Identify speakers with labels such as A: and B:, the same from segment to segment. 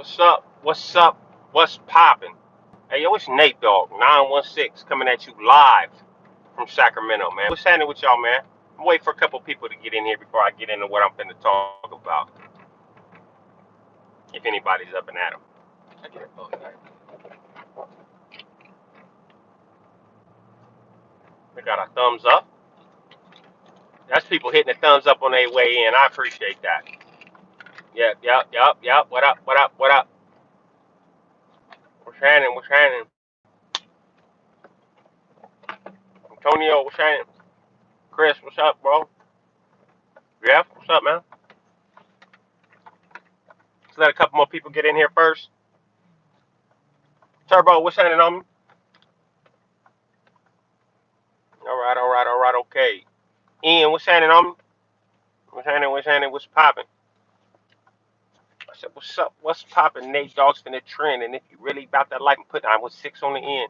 A: What's up? What's up? What's poppin'? Hey, yo, it's NateDoggSac916 coming at you live from Sacramento, man. What's happening with y'all, man? I'm waiting for a couple people to get in here before I get into what I'm finna talk about. If anybody's up and at 'em. We got a thumbs up. That's people hitting the thumbs up on their way in. I appreciate that. Yep. What up? What's happening? Antonio, what's happening? Chris, what's up, bro? Jeff, what's up, man? Let's let a couple more people get in here first. Turbo, what's happening on me? All right, okay. Ian, what's happening on me? What's happening? What's popping? I said, what's up? What's popping? Nate Dogg's finna trend, and if you really about that life, I'm putting I was 6 on the end.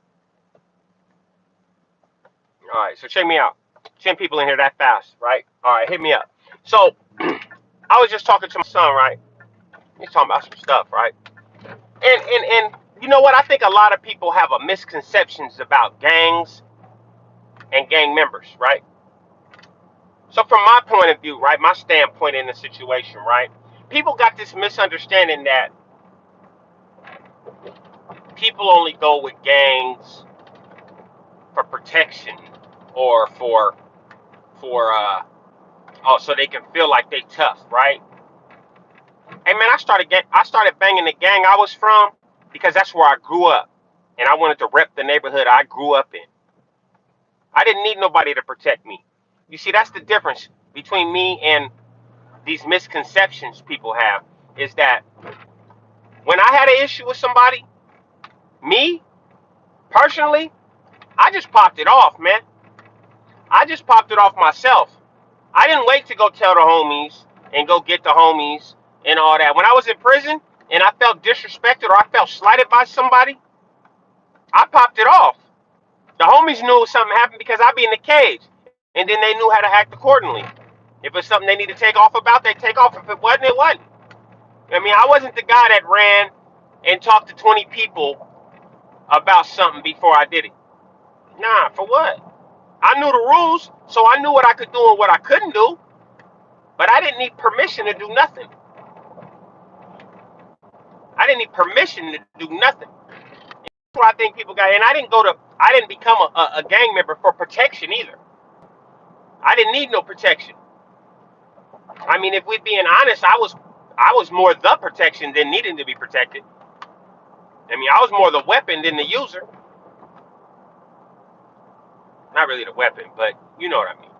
A: All right, so check me out. 10 people in here that fast, right? All right, hit me up. So, I was just talking to my son, right? He's talking about some stuff, right? And you know what? I think a lot of people have a misconceptions about gangs and gang members, right? So from my point of view, right, my standpoint in the situation, right, people got this misunderstanding that people only go with gangs for protection or for so they can feel like they tough, right? Hey man, I started banging the gang I was from because that's where I grew up, and I wanted to rep the neighborhood I grew up in. I didn't need nobody to protect me. You see, that's the difference between me and these misconceptions people have, is that when I had an issue with somebody, me, personally, I just popped it off, man. I just popped it off myself. I didn't wait to go tell the homies and go get the homies and all that. When I was in prison and I felt disrespected or I felt slighted by somebody, I popped it off. The homies knew something happened because I'd be in the cage, and then they knew how to act accordingly. If it's something they need to take off about, they take off. If it wasn't, it wasn't. I mean, I wasn't the guy that ran and talked to 20 people about something before I did it. Nah, for what? I knew the rules, so I knew what I could do and what I couldn't do, but I didn't need permission to do nothing. I didn't need permission to do nothing. That's what I think people got. And I didn't become a gang member for protection either. I didn't need no protection. I mean, if we're being honest, I was more the protection than needing to be protected. I mean, I was more the weapon than the user. Not really the weapon, but you know what I mean.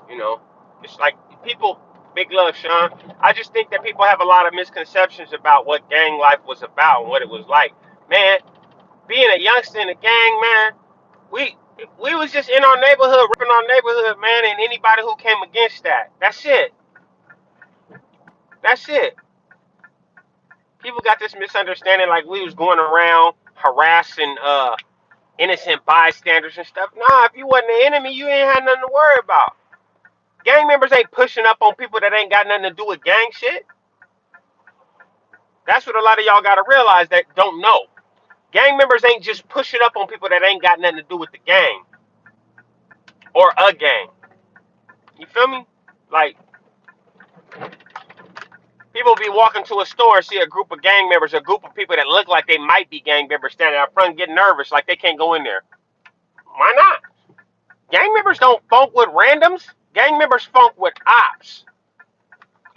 A: You know, it's like people, big love, Sean. I just think that people have a lot of misconceptions about what gang life was about and what it was like. Man, being a youngster in a gang, man, we was just in our neighborhood, ripping our neighborhood, man, and anybody who came against that. That's it. People got this misunderstanding like we was going around harassing innocent bystanders and stuff. Nah, if you wasn't the enemy, you ain't had nothing to worry about. Gang members ain't pushing up on people that ain't got nothing to do with gang shit. That's what a lot of y'all gotta realize that don't know. Gang members ain't just pushing up on people that ain't got nothing to do with the gang or a gang. You feel me? Like, people be walking to a store and see a group of gang members, a group of people that look like they might be gang members standing out front, getting nervous, like they can't go in there. Why not? Gang members don't funk with randoms. Gang members funk with ops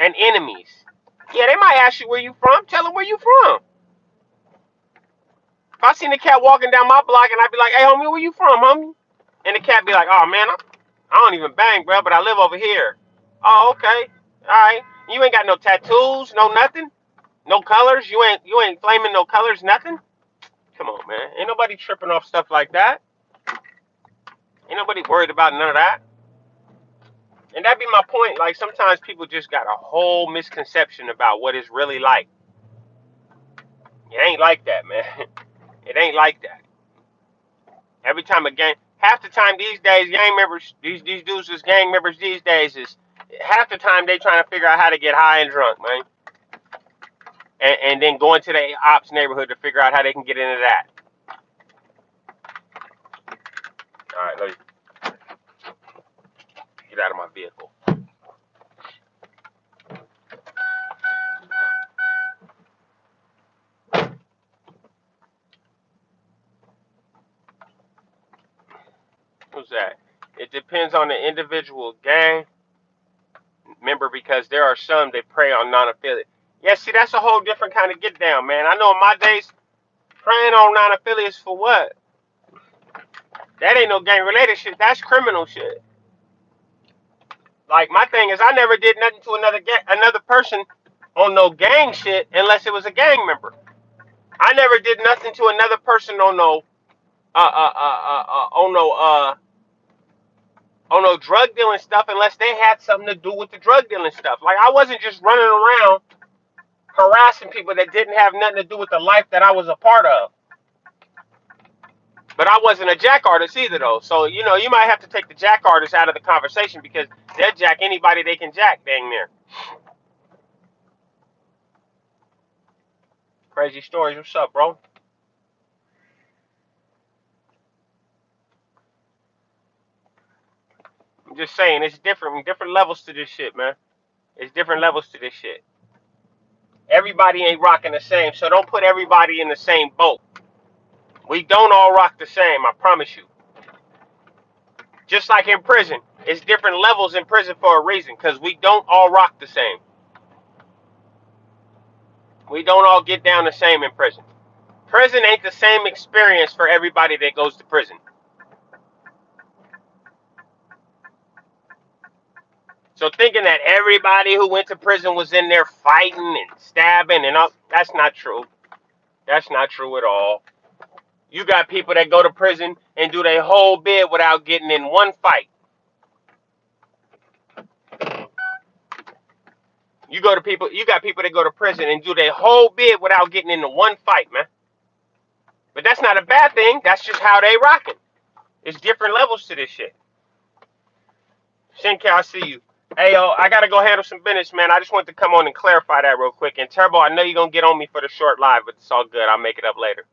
A: and enemies. Yeah, they might ask you where you from. Tell them where you from. If I seen a cat walking down my block and I'd be like, hey, homie, where you from, homie? And the cat be like, oh, man, I don't even bang, bro, but I live over here. Oh, okay. All right. You ain't got no tattoos, no nothing? No colors? You ain't flaming no colors, nothing? Come on, man. Ain't nobody tripping off stuff like that. Ain't nobody worried about none of that. And that'd be my point. Like, sometimes people just got a whole misconception about what it's really like. It ain't like that, man. It ain't like that. Every time a gang, half the time these days, gang members, these dudes is gang members these days is half the time they trying to figure out how to get high and drunk, man. and then going to the ops neighborhood to figure out how they can get into that. All right, let me get out of my vehicle. Who's that? It depends on the individual gang member because there are some that prey on non-affiliate. Yeah, see, that's a whole different kind of get down, man. I know in my days, preying on non-affiliates for what? That ain't no gang-related shit. That's criminal shit. Like, my thing is, I never did nothing to another person on no gang shit unless it was a gang member. I never did nothing to another person on no on no drug dealing stuff unless they had something to do with the drug dealing stuff. Like, I wasn't just running around harassing people that didn't have nothing to do with the life that I was a part of. But I wasn't a jack artist either, though. So, you know, you might have to take the jack artist out of the conversation because they'll jack anybody they can jack, dang near. Crazy stories. What's up, bro? I'm just saying, it's different levels to this shit, man. It's different levels to this shit. Everybody ain't rocking the same, so don't put everybody in the same boat. We don't all rock the same, I promise you. Just like in prison, it's different levels in prison for a reason, because we don't all rock the same. We don't all get down the same in prison. Prison ain't the same experience for everybody that goes to prison. So thinking that everybody who went to prison was in there fighting and stabbing and all, that's not true. That's not true at all. You got people that go to prison and do their whole bid without getting in one fight. You got people that go to prison and do their whole bid without getting into one fight, man. But that's not a bad thing. That's just how they rocking. It's different levels to this shit. Shinkai, I see you. Hey, yo, I got to go handle some business, man. I just want to come on and clarify that real quick. And Turbo, I know you're going to get on me for the short live, but it's all good. I'll make it up later.